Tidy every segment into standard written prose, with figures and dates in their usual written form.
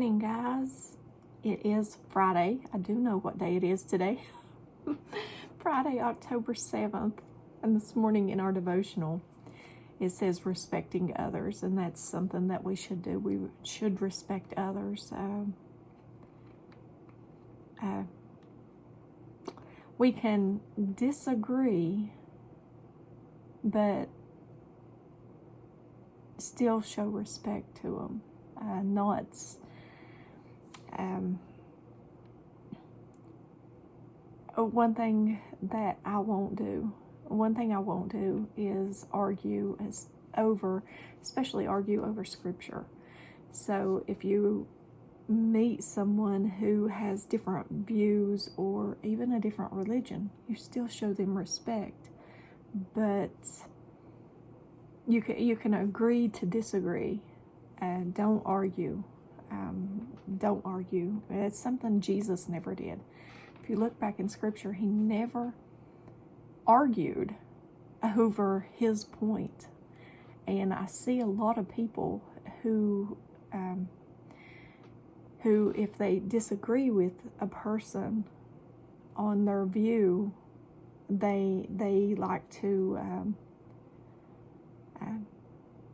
morning, guys. It is Friday. I do know what day it is today. Friday, October 7th. And this morning in our devotional, it says respecting others. And that's something that we should do. We should respect others. We can disagree, but still show respect to them. One thing I won't do is argue especially argue over scripture. So if you meet someone who has different views or even a different religion, you still show them respect, but you can agree to disagree, and don't argue. Don't argue. It's something Jesus never did. If you look back in scripture, he never argued over his point. And I see a lot of people who if they disagree with a person on their view, they like to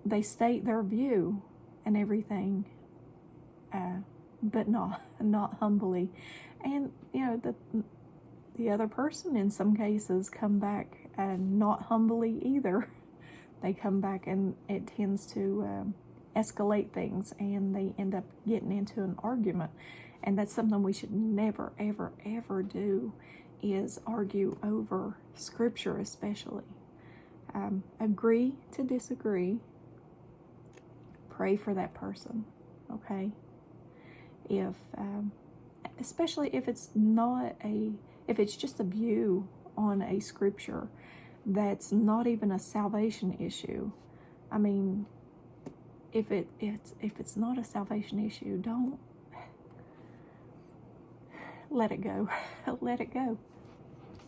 they state their view and everything, but not humbly. And the other person in some cases come back not humbly either. They come back and it tends to escalate things, and they end up getting into an argument. And that's something we should never, ever, ever do, is argue over scripture especially. Agree to disagree. Pray for that person, okay? Especially if it's just a view on a scripture that's not even a salvation issue. I mean, if it's not a salvation issue, don't let it go. Let it go,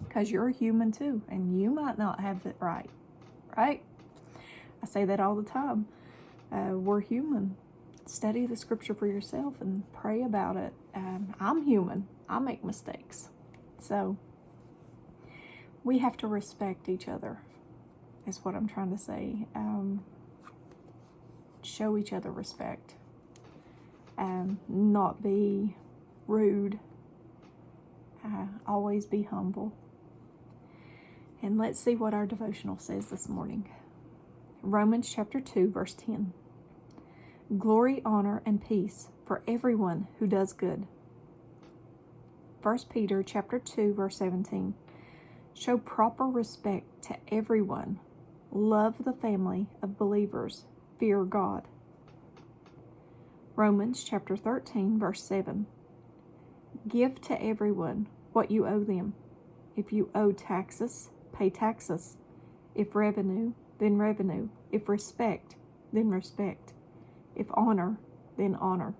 because you're a human too, and you might not have it right. I say that all the time. We're human. Study the scripture for yourself and pray about it. I'm human. I make mistakes. So we have to respect each other, is what I'm trying to say. Show each other respect. Not be rude. Always be humble. And let's see what our devotional says this morning. Romans chapter 2, verse 10. Glory, honor, and peace for everyone who does good. 1 Peter chapter 2, verse 17. Show proper respect to everyone. Love the family of believers. Fear God. Romans chapter 13, verse 7. Give to everyone what you owe them. If you owe taxes, pay taxes. If revenue, then revenue. If respect, then respect. If honor, then honor.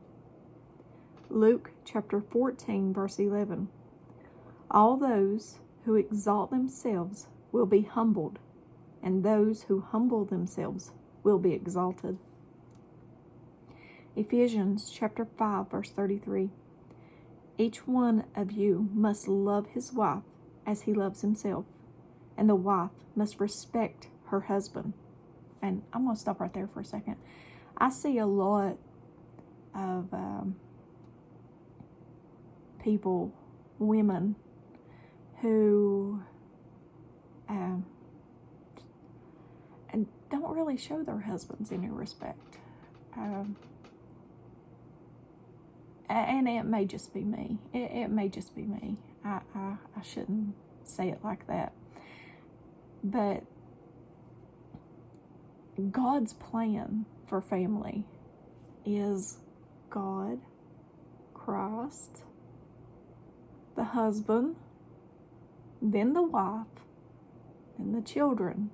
Luke chapter 14, verse 11. All those who exalt themselves will be humbled, and those who humble themselves will be exalted. Ephesians chapter 5, verse 33. Each one of you must love his wife as he loves himself, and the wife must respect her husband. And I'm going to stop right there for a second. I see a lot of people, women, who and don't really show their husbands any respect. And it may just be me. It may just be me. I shouldn't say it like that. But God's plan for family is God, Christ, the husband, then the wife, then the children.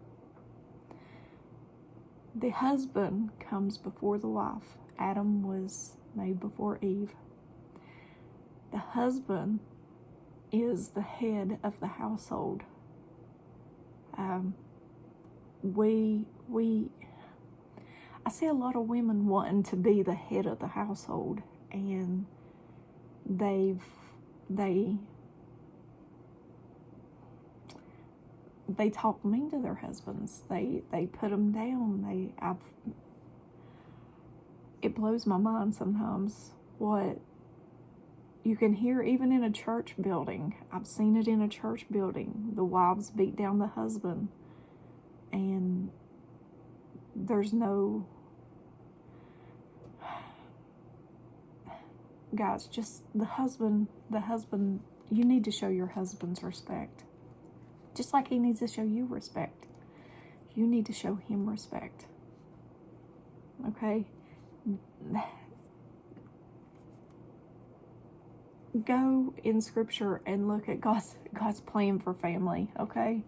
The husband comes before the wife. Adam was made before Eve. The husband is the head of the household. I see a lot of women wanting to be the head of the household, and they talk mean to their husbands. They put them down. It blows my mind sometimes what you can hear even in a church building. I've seen it in a church building. The wives beat down the husband, and there's no... Guys, just the husband, you need to show your husband's respect. Just like he needs to show you respect. You need to show him respect. Okay? Go in Scripture and look at God's plan for family, okay?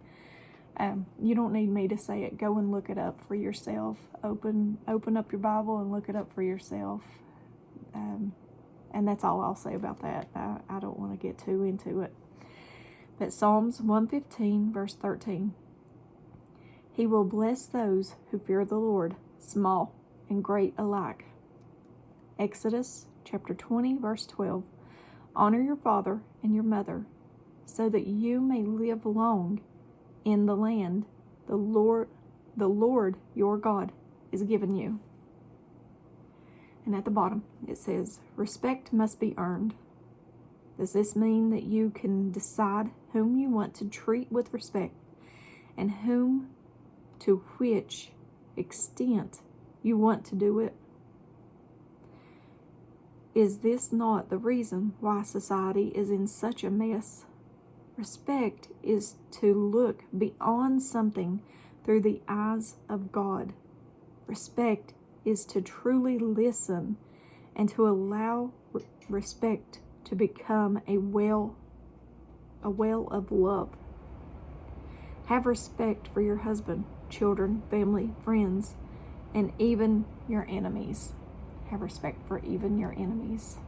You don't need me to say it. Go and look it up for yourself. Open up your Bible and look it up for yourself. And that's all I'll say about that. I don't want to get too into it. But Psalms 115, verse 13. He will bless those who fear the Lord, small and great alike. Exodus chapter 20, verse 12. Honor your father and your mother, so that you may live long in the land the Lord your God is giving you. And at the bottom it says, respect must be earned. Does this mean that you can decide whom you want to treat with respect and whom to which extent you want to do it? Is this not the reason why society is in such a mess? Respect is to look beyond something through the eyes of God. Respect is to truly listen and to allow respect to become a well of love. Have respect for your husband, children, family, friends, and even your enemies. Have respect for even your enemies.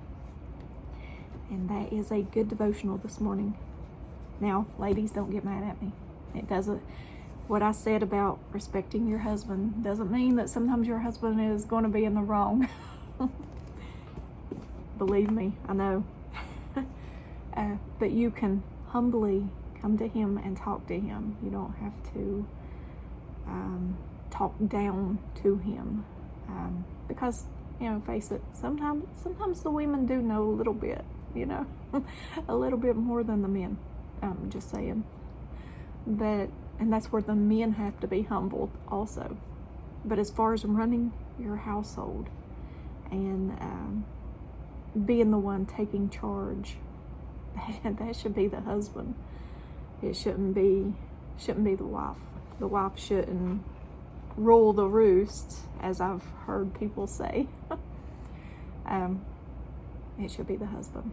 And that is a good devotional this morning. Now, ladies, don't get mad at me. It doesn't... What I said about respecting your husband doesn't mean that sometimes your husband is going to be in the wrong. Believe me, I know. But you can humbly come to him and talk to him. You don't have to talk down to him. Because, face it, sometimes the women do know a little bit, a little bit more than the men. I'm just saying. And that's where the men have to be humbled also. But as far as running your household and being the one taking charge, that should be the husband. It shouldn't be the wife. The wife shouldn't rule the roost, as I've heard people say. It should be the husband.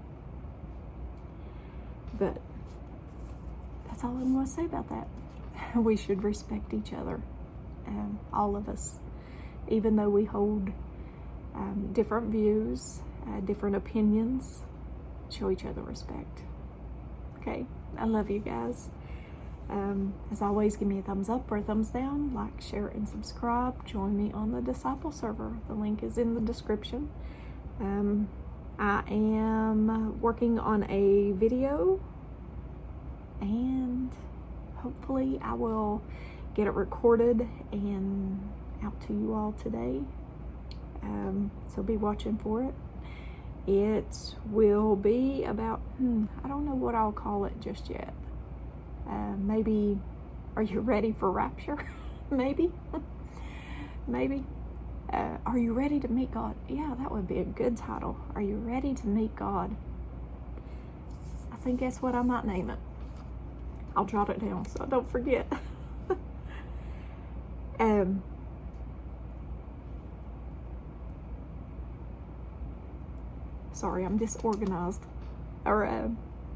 But that's all I'm going to say about that. We should respect each other, all of us, even though we hold different views, different opinions. Show each other respect. Okay, I love you guys. As always, give me a thumbs up or a thumbs down, like, share, and subscribe. Join me on the Disciple server. The link is in the description. I am working on a video, and hopefully I will get it recorded and out to you all today. So be watching for it. It will be about, I don't know what I'll call it just yet. Maybe, are you ready for rapture? Maybe. Maybe. Are you ready to meet God? Yeah, that would be a good title. Are you ready to meet God? I think that's what I might name it. I'll jot it down so I don't forget. Sorry, I'm disorganized. Or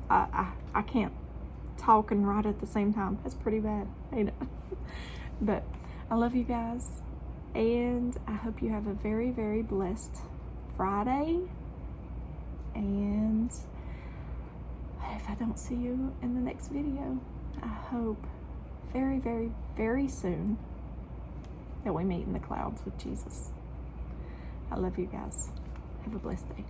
I can't talk and write at the same time. That's pretty bad, ain't it? But I love you guys, and I hope you have a very, very blessed Friday. And if I don't see you in the next video, I hope very, very, very soon that we meet in the clouds with Jesus. I love you guys. Have a blessed day.